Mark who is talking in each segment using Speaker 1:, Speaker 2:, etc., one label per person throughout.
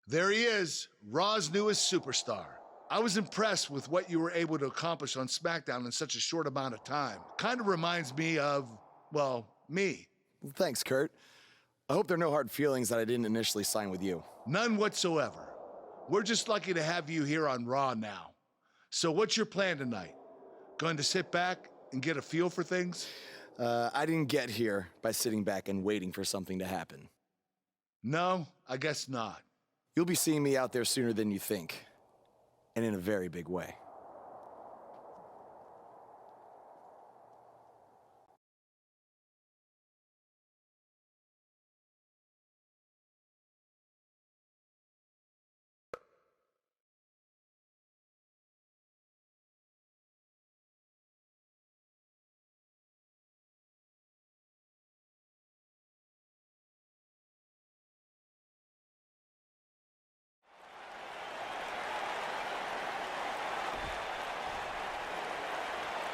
Speaker 1: There he is, Raw's newest superstar. I was impressed with what you were able to accomplish on SmackDown in such a short amount of time. Kind of reminds me of, well, me.
Speaker 2: Well, thanks, Kurt. I hope there are no hard feelings that I didn't initially sign with you.
Speaker 1: None whatsoever. We're just lucky to have you here on Raw now. So what's your plan tonight? Going to sit back and get a feel for things?
Speaker 2: I didn't get here by sitting back and waiting for something to happen.
Speaker 1: No, I guess not.
Speaker 2: You'll be seeing me out there sooner than you think, and in a very big way.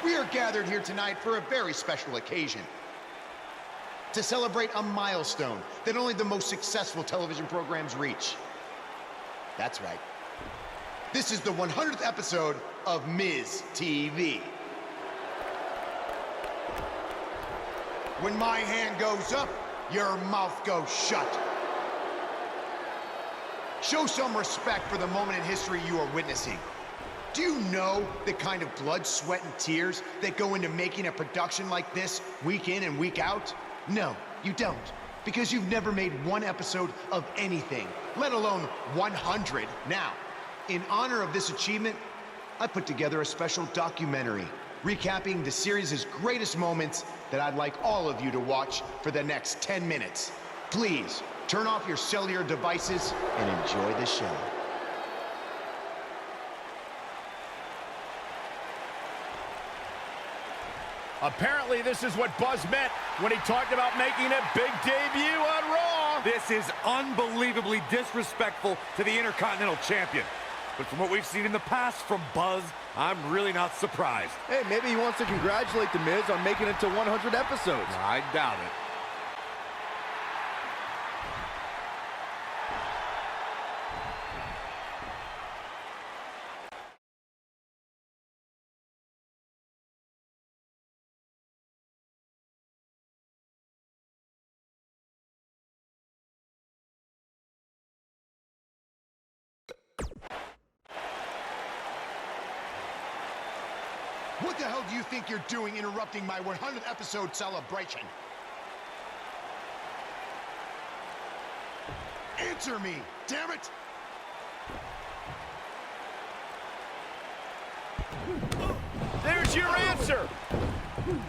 Speaker 3: We are gathered here tonight for a very special occasion. To celebrate a milestone that only the most successful television programs reach. That's right. This is the 100th episode of Miz TV. When my hand goes up, your mouth goes shut. Show some respect for the moment in history you are witnessing. Do you know the kind of blood, sweat, and tears that go into making a production like this week in and week out? No, you don't. Because you've never made one episode of anything, let alone 100. Now, in honor of this achievement, I put together a special documentary recapping the series' greatest moments that I'd like all of you to watch for the next 10 minutes. Please, turn off your cellular devices and enjoy the show.
Speaker 4: Apparently, this is what Buzz meant when he talked about making a big debut on Raw.
Speaker 5: This is unbelievably disrespectful to the Intercontinental Champion. But from what we've seen in the past from Buzz, I'm really not surprised.
Speaker 6: Hey, maybe he wants to congratulate The Miz on making it to 100 episodes.
Speaker 5: I doubt it.
Speaker 3: What the hell do you think you're doing interrupting my 100th episode celebration? Answer me, damn it!
Speaker 4: There's your answer.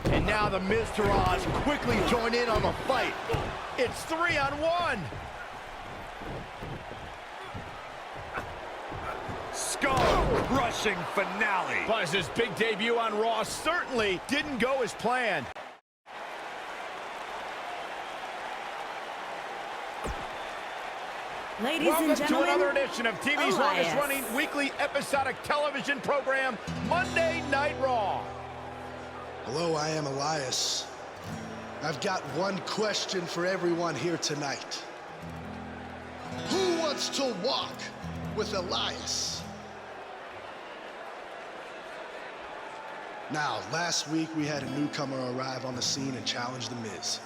Speaker 4: And now the Miz Taraj quickly join in on the fight. It's 3-on-1.
Speaker 5: Skull-crushing finale.
Speaker 4: Buzz's big debut on Raw certainly didn't go as planned.
Speaker 7: Ladies
Speaker 4: Welcome
Speaker 7: and gentlemen,
Speaker 4: to another edition of TV's
Speaker 7: Elias.
Speaker 4: longest-running weekly episodic television program, Monday Night Raw.
Speaker 1: Hello, I am Elias. I've got one question for everyone here tonight. Who wants to walk with Elias? Now, last week we had a newcomer arrive on the scene and challenge The Miz.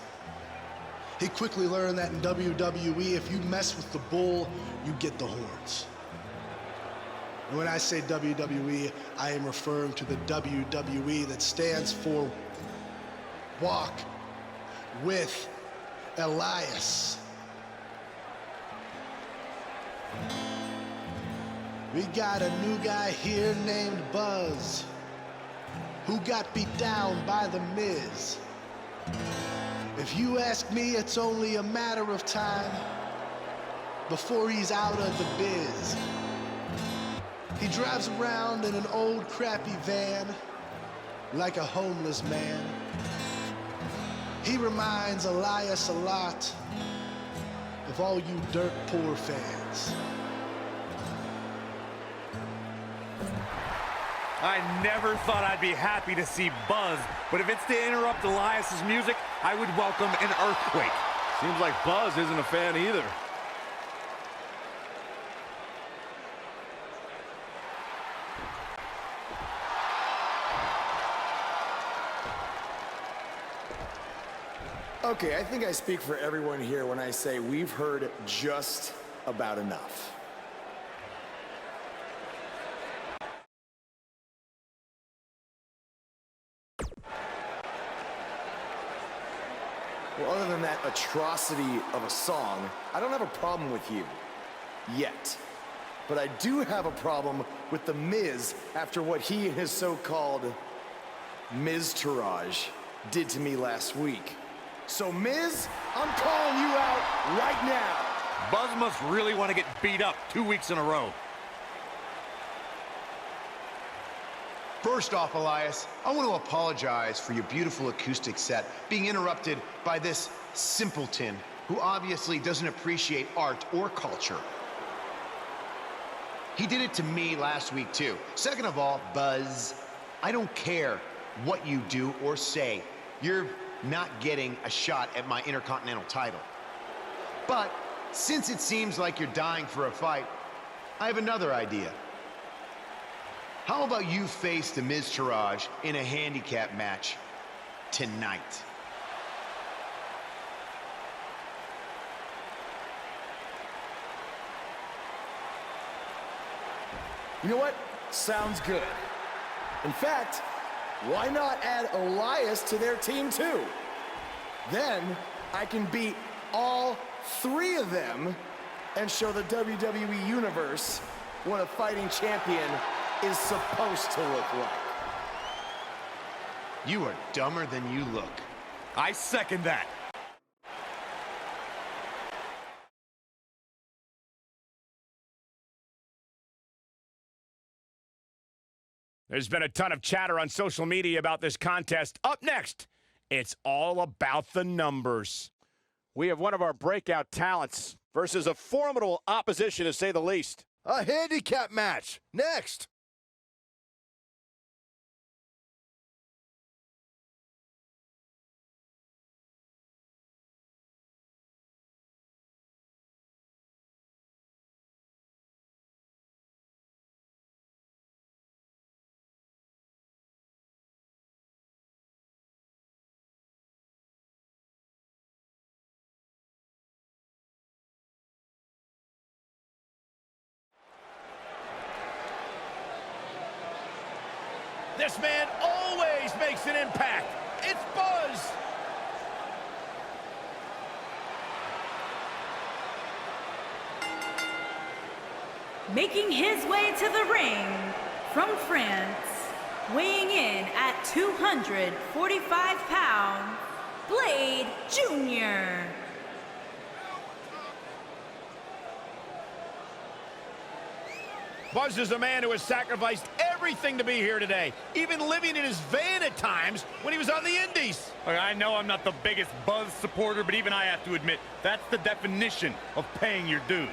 Speaker 1: He quickly learned that in WWE, if you mess with the bull, you get the horns. And when I say WWE, I am referring to the WWE that stands for Walk with Elias. We got a new guy here named Buzz, who got beat down by The Miz. If you ask me, it's only a matter of time before he's out of the biz. He drives around in an old crappy van like a homeless man. He reminds Elias a lot of all you dirt poor fans.
Speaker 5: I never thought I'd be happy to see Buzz, but if it's to interrupt Elias's music, I would welcome an earthquake.
Speaker 6: Seems like Buzz isn't a fan either.
Speaker 2: Okay, I think I speak for everyone here when I say we've heard just about enough. Well, other than that atrocity of a song, I don't have a problem with you. Yet. But I do have a problem with The Miz after what he and his so-called Miz-tourage did to me last week. So, Miz, I'm calling you out right now.
Speaker 5: Buzz must really want to get beat up 2 weeks in a row.
Speaker 3: First off, Elias, I want to apologize for your beautiful acoustic set being interrupted by this simpleton who obviously doesn't appreciate art or culture. He did it to me last week, too. Second of all, Buzz, I don't care what you do or say. You're not getting a shot at my Intercontinental title. But since it seems like you're dying for a fight, I have another idea. How about you face the Miz-tourage in a handicap match tonight?
Speaker 2: You know what? Sounds good. In fact, why not add Elias to their team too? Then I can beat all three of them and show the WWE Universe what a fighting champion is supposed to look like.
Speaker 3: You are dumber than you look.
Speaker 5: I second that.
Speaker 7: There's been a ton of chatter on social media about this contest. Up next, it's all about the numbers.
Speaker 6: We have one of our breakout talents versus a formidable opposition, to say the least.
Speaker 4: A handicap match. Next. This man always makes an impact. It's Buzz.
Speaker 8: Making his way to the ring from France, weighing in at 245 pounds, Blade Jr.
Speaker 7: Buzz is a man who has sacrificed everything to be here today, even living in his van at times when he was on the Indies.
Speaker 5: Look, I know I'm not the biggest Buzz supporter, but even I have to admit, that's the definition of paying your dues.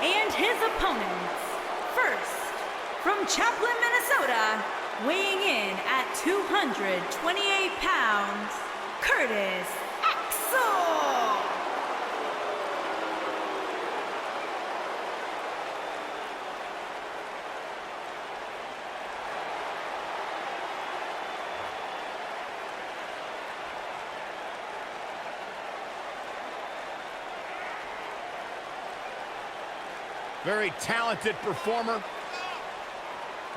Speaker 8: And his opponents, first, from Chaplin, Minnesota, weighing in at 228 pounds, Curtis Axel.
Speaker 7: Very talented performer,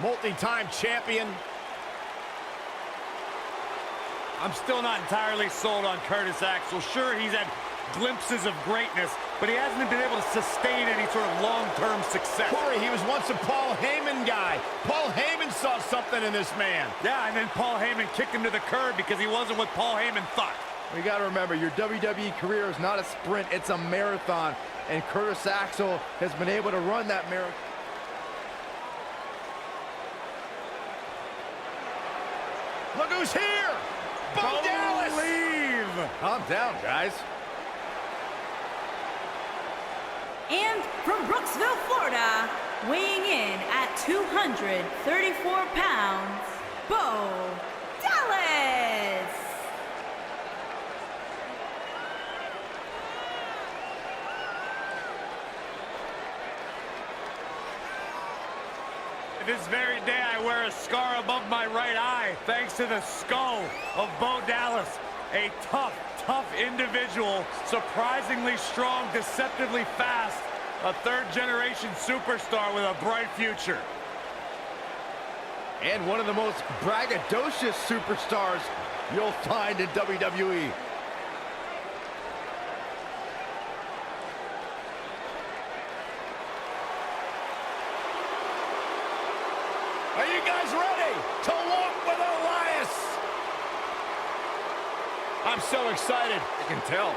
Speaker 7: multi-time champion.
Speaker 5: I'm still not entirely sold on Curtis Axel. Sure, he's had glimpses of greatness, but he hasn't been able to sustain any sort of long-term success.
Speaker 7: Corey, he was once a Paul Heyman guy. Paul Heyman saw something in this man.
Speaker 5: Yeah, and then Paul Heyman kicked him to the curb because he wasn't what Paul Heyman thought.
Speaker 6: You got to remember, your WWE career is not a sprint, it's a marathon. And Curtis Axel has been able to run that marathon.
Speaker 7: Look who's here! Bo Dallas!
Speaker 6: Calm down, guys.
Speaker 8: And from Brooksville, Florida, weighing in at 234 pounds, Bo Dallas.
Speaker 5: This very day, I wear a scar above my right eye, thanks to the skull of Bo Dallas. A tough, tough individual, surprisingly strong, deceptively fast, a third-generation superstar with a bright future.
Speaker 6: And one of the most braggadocious superstars you'll find in WWE.
Speaker 7: Are you guys ready to walk with Elias? I'm so excited. I can tell.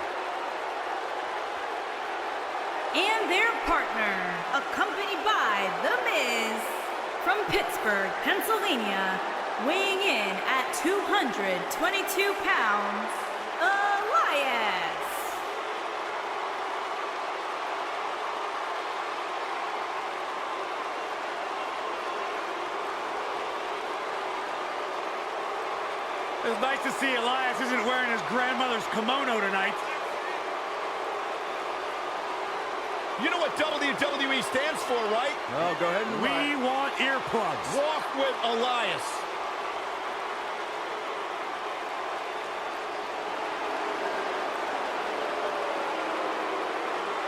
Speaker 8: And their partner, accompanied by The Miz, from Pittsburgh, Pennsylvania, weighing in at 222 pounds, Elias.
Speaker 5: It's nice to see Elias isn't wearing his grandmother's kimono tonight.
Speaker 7: You know what WWE stands for, right?
Speaker 6: Oh, go ahead and
Speaker 5: We want earplugs.
Speaker 7: Walk with Elias.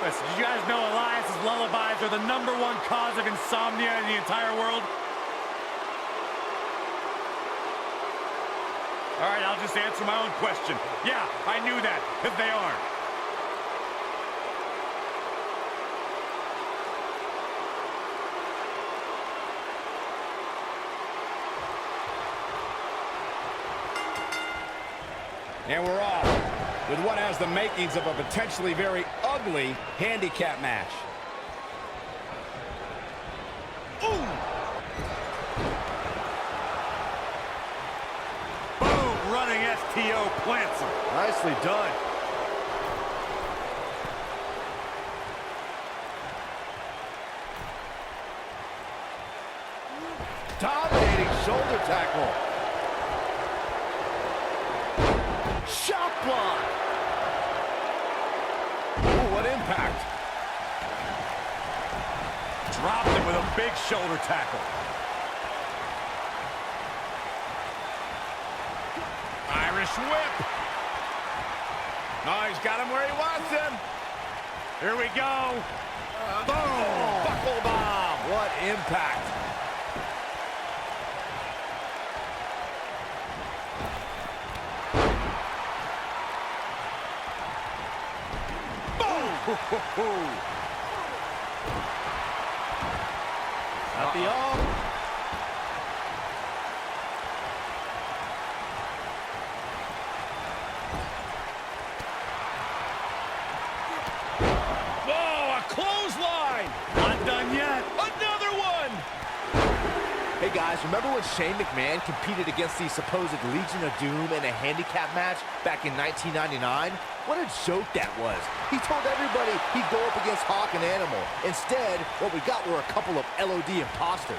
Speaker 5: Listen, did you guys know Elias's lullabies are the #1 cause of insomnia in the entire world? All right, I'll just answer my own question. Yeah, I knew that, because they are.
Speaker 7: And we're off with what has the makings of a potentially very ugly handicap match.
Speaker 5: Ooh! Boom! Running STO plants him.
Speaker 6: Nicely done. Dominating shoulder tackle. Shot block.
Speaker 7: Ooh, what impact.
Speaker 5: Dropped him with a big shoulder tackle.
Speaker 7: Irish whip. Oh, he's got him where he wants him.
Speaker 5: Here we go.
Speaker 7: Boom! Buckle bomb.
Speaker 6: What impact.
Speaker 5: At the arm.
Speaker 7: Whoa, a clothesline.
Speaker 5: Not done yet.
Speaker 7: Another one.
Speaker 6: Hey guys, remember when Shane McMahon competed against the supposed Legion of Doom in a handicap match back in 1999? What a joke that was. He told everybody he'd go up against Hawk and Animal. Instead, what we got were a couple of LOD imposters.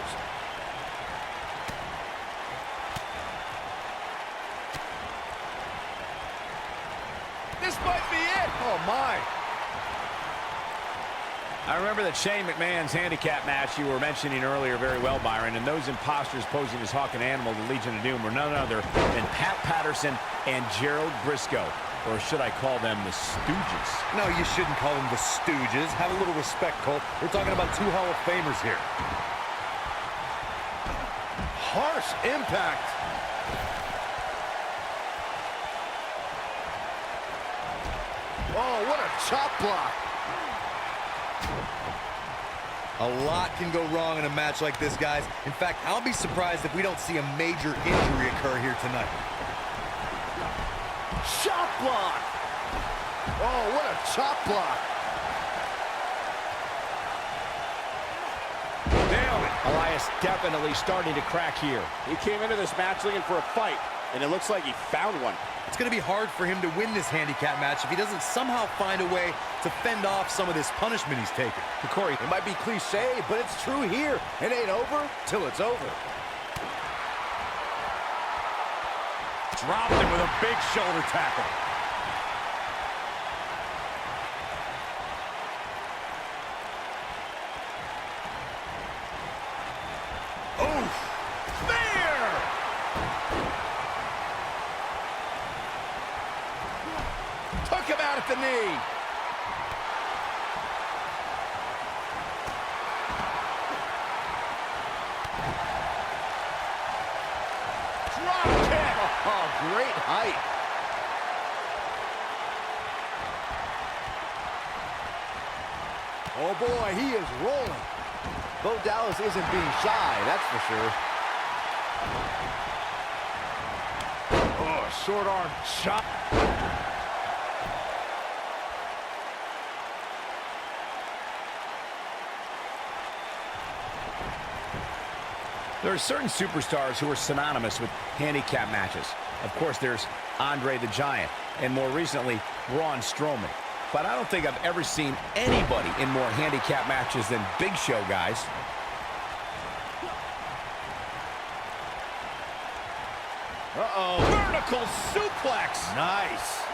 Speaker 7: This might be it.
Speaker 6: Oh my.
Speaker 7: I remember that Shane McMahon's handicap match you were mentioning earlier very well, Byron, and those imposters posing as Hawk and Animal, the Legion of Doom, were none other than Pat Patterson and Gerald Briscoe. Or should I call them the Stooges?
Speaker 9: No, you shouldn't call them the Stooges. Have a little respect, Colt. We're talking about two Hall of Famers here.
Speaker 6: Harsh impact. Oh, what a chop block.
Speaker 9: A lot can go wrong in a match like this, guys. In fact, I'll be surprised if we don't see a major injury occur here tonight.
Speaker 6: Chop block. Oh, what a chop block.
Speaker 7: Nailed it. Elias definitely starting to crack here. He came into this match looking for a fight,
Speaker 4: and it looks like he found one.
Speaker 9: It's going to be hard for him to win this handicap match if he doesn't somehow find a way to fend off some of this punishment he's taken.
Speaker 6: Corey, it might be cliche, but it's true here. It ain't over till it's over.
Speaker 5: Dropped him with a big shoulder tackle.
Speaker 4: Took him out at the knee. Drop kick.
Speaker 6: Oh, great height. Oh boy, he is rolling. Bo Dallas isn't being shy, that's for sure.
Speaker 4: Oh, short arm shot.
Speaker 7: There are certain superstars who are synonymous with handicap matches. Of course, there's Andre the Giant, and more recently, Braun Strowman. But I don't think I've ever seen anybody in more handicap matches than Big Show, guys.
Speaker 4: Uh-oh. Vertical suplex. Nice.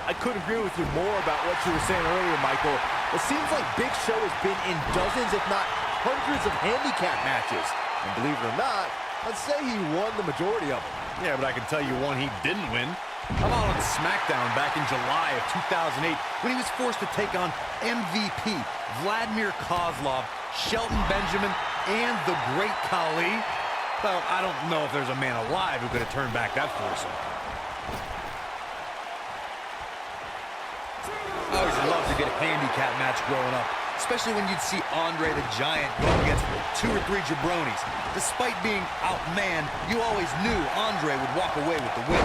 Speaker 6: I couldn't agree with you more about what you were saying earlier, Michael. It seems like Big Show has been in dozens, if not hundreds of handicap matches. And believe it or not, let's say he won the majority of them.
Speaker 9: Yeah, but I can tell you one he didn't win. How about on SmackDown back in July of 2008 when he was forced to take on MVP Vladimir Kozlov, Shelton Benjamin, and the Great Khali? Well, I don't know if there's a man alive who could have turned back that foursome. I always loved a good handicap match growing up, especially when you'd see Andre the Giant go against 2 or 3 jabronis. Despite being outmanned, you always knew Andre would walk away with the win.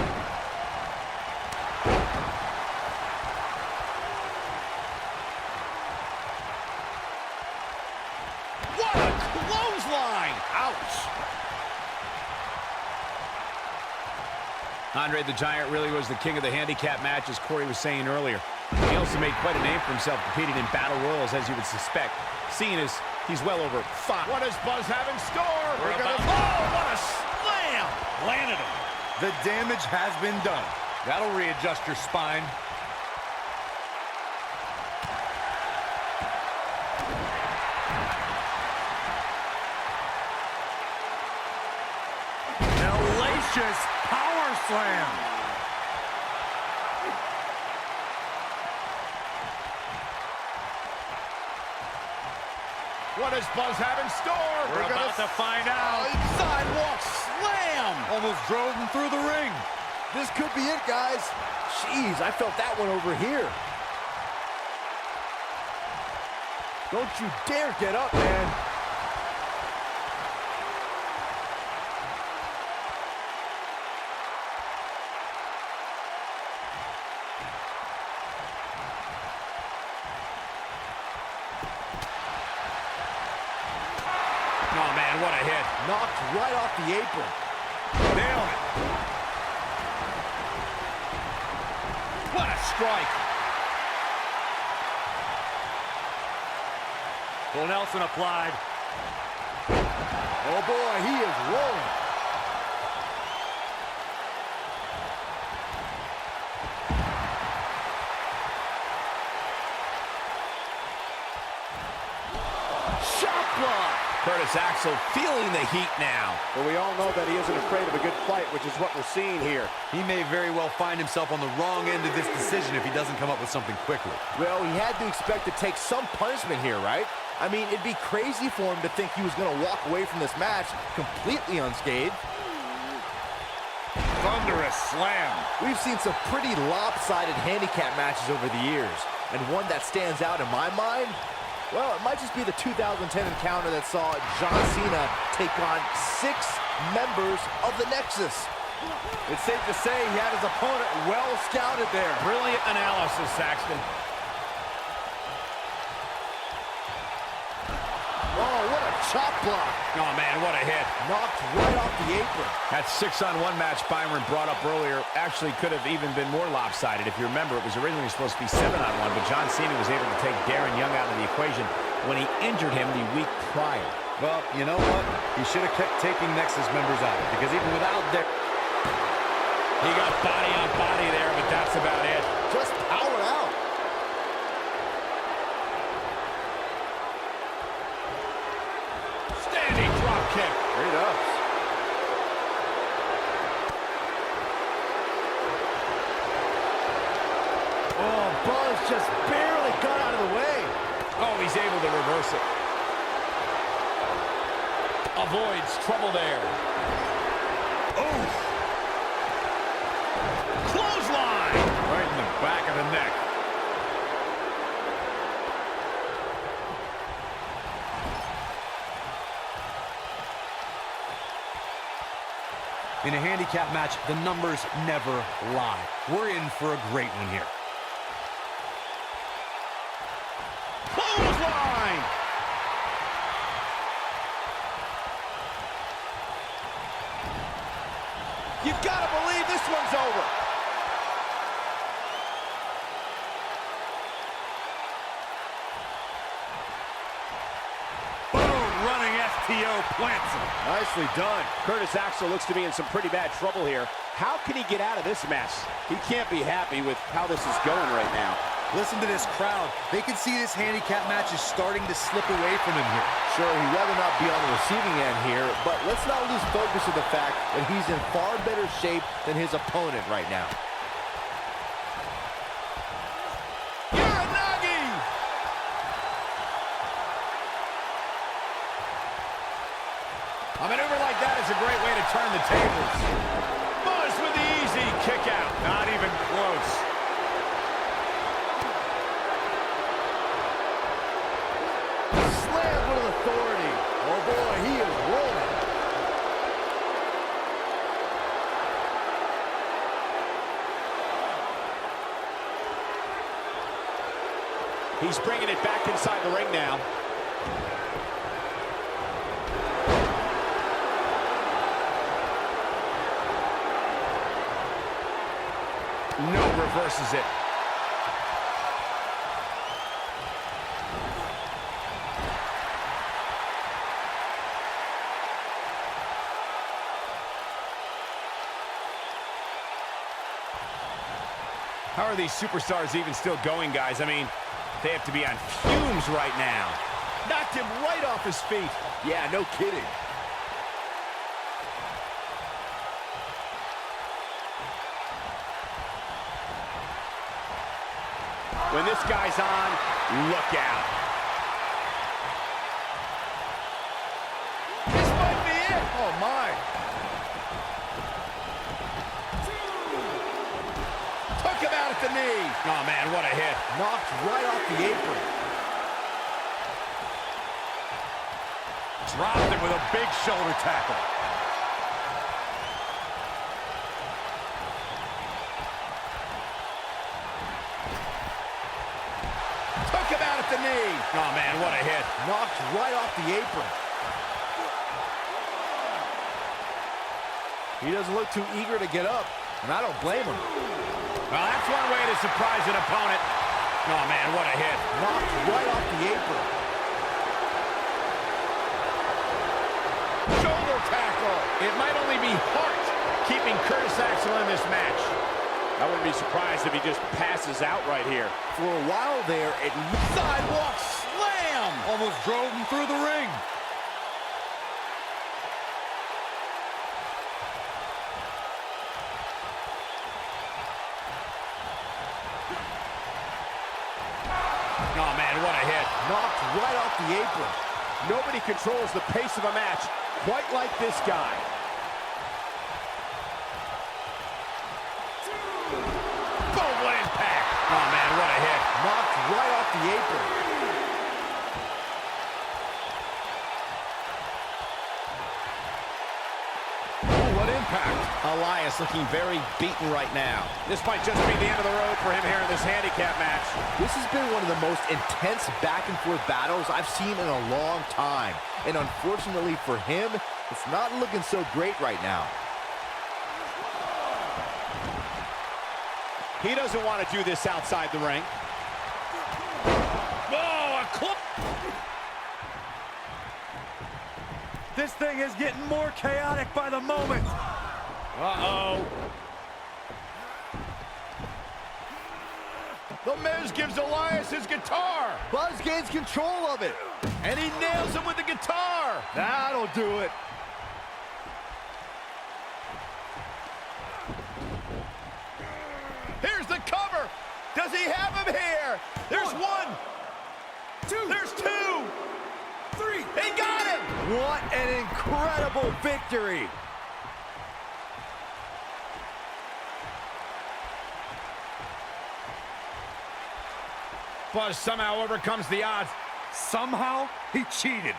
Speaker 4: What a clothesline! Ouch!
Speaker 7: Andre the Giant really was the king of the handicap match, as Corey was saying earlier. He also made quite a name for himself competing in battle royals, as you would suspect, seeing as he's well over 5.
Speaker 4: What does Buzz have in store?
Speaker 5: We're about to...
Speaker 4: Oh, what a slam!
Speaker 5: Landed him.
Speaker 9: The damage has been done. That'll readjust your spine.
Speaker 5: Hellacious power slam.
Speaker 4: What does Buzz have in store?
Speaker 5: We're about to find out.
Speaker 4: Sidewalk slam!
Speaker 9: Almost drove him through the ring.
Speaker 6: This could be it, guys. Jeez, I felt that one over here. Don't you dare get up, man.
Speaker 5: Oh, man, what a hit.
Speaker 6: Knocked right off the apron.
Speaker 5: Nailed it. What a strike. Full Nelson applied.
Speaker 6: Oh, boy, he is rolling.
Speaker 4: Shot block!
Speaker 7: Curtis Axel feeling the heat now.
Speaker 4: But we all know that he isn't afraid of a good fight, which is what we're seeing here.
Speaker 9: He may very well find himself on the wrong end of this decision if he doesn't come up with something quickly.
Speaker 6: Well, he had to expect to take some punishment here, right? I mean, it'd be crazy for him to think he was going to walk away from this match completely unscathed.
Speaker 5: Thunderous slam.
Speaker 6: We've seen some pretty lopsided handicap matches over the years, and one that stands out in my mind, well, it might just be the 2010 encounter that saw John Cena take on 6 members of the Nexus.
Speaker 4: It's safe to say he had his opponent well scouted there.
Speaker 5: Brilliant analysis, Saxton.
Speaker 6: Oh, what a chop
Speaker 4: block.
Speaker 7: Oh, man, what a hit.
Speaker 6: Knocked right off the apron.
Speaker 7: That 6-on-1 match Byron brought up earlier actually could have even been more lopsided. If you remember, it was originally supposed to be 7-on-1, but John Cena was able to take Darren Young out of the equation when he injured him the week prior.
Speaker 9: Well, you know what? He should have kept taking Nexus members out, because even without Dick...
Speaker 7: He got body on body there, but that's about it.
Speaker 6: Just powered out.
Speaker 7: Standing drop kick.
Speaker 6: Straight up.
Speaker 4: Oh, Buzz just barely got out of the way.
Speaker 7: Oh, he's able to reverse it. Avoids trouble there.
Speaker 4: Oh! Clothesline!
Speaker 7: Right in the back of the neck.
Speaker 9: In a handicap match, the numbers never lie. We're in for a great one here.
Speaker 4: Clothesline! You've got to believe this one's over.
Speaker 5: Boom, running FTO plants him.
Speaker 7: Nicely done. Curtis Axel looks to be in some pretty bad trouble here. How can he get out of this mess? He can't be happy with how this is going right now.
Speaker 9: Listen to this crowd. They can see this handicap match is starting to slip away from him here.
Speaker 6: Sure, he'd rather not be on the receiving end here, but let's not lose focus of the fact that he's in far better shape than his opponent right now.
Speaker 4: Uranagi!
Speaker 7: A maneuver like that is a great way to turn the tables. Buzz with the easy kick out. Not even close.
Speaker 6: Slammed with authority. Oh boy, he is rolling.
Speaker 7: He's bringing it back inside the ring now. No, reverses it. How are these superstars even still going, guys? I mean, they have to be on fumes right now.
Speaker 4: Knocked him right off his feet.
Speaker 6: Yeah, no kidding.
Speaker 7: When this guy's on, look out.
Speaker 4: This might be it. Oh, my. Took him out at the knee.
Speaker 7: Oh, man, what a hit.
Speaker 6: Knocked right off the apron.
Speaker 7: Dropped him with a big shoulder tackle.
Speaker 4: Took him out at the knee.
Speaker 7: Oh, man, what a hit.
Speaker 6: Knocked right off the apron. He doesn't look too eager to get up, and I don't blame him.
Speaker 7: Well, that's one way to surprise an opponent. Oh, man, what a hit.
Speaker 6: Knocked right off the apron.
Speaker 4: Shoulder tackle.
Speaker 7: It might only be heart keeping Curtis Axel in this match. I wouldn't be surprised if he just passes out right here.
Speaker 6: For a while there, it
Speaker 4: Sidewalk slam.
Speaker 9: Almost drove him through the ring.
Speaker 7: Oh, man, what a hit.
Speaker 6: knocked right off the apron.
Speaker 7: Nobody controls the pace of a match quite like this guy. Boom, what impact. Oh, man, what a hit.
Speaker 6: Knocked right off the apron.
Speaker 4: Oh, what impact.
Speaker 7: impact.
Speaker 4: Elias looking very beaten right now.
Speaker 7: This might just be the end of the road for him here in this handicap match.
Speaker 6: This has been one of the most intense back-and-forth battles I've seen in a long time. And unfortunately for him, it's not looking so great right now.
Speaker 4: He doesn't want to do this outside the ring.
Speaker 5: Oh, a club. This thing is getting more chaotic by the moment.
Speaker 4: Uh-oh. The Miz gives Elias his guitar.
Speaker 6: Buzz gains control of it.
Speaker 4: And he nails him with the guitar.
Speaker 6: That'll do it.
Speaker 4: Here's the cover. Does he have him here? There's one. There's two. Three. He got him.
Speaker 6: What an incredible victory.
Speaker 7: Buzz somehow overcomes the odds.
Speaker 5: Somehow, he cheated.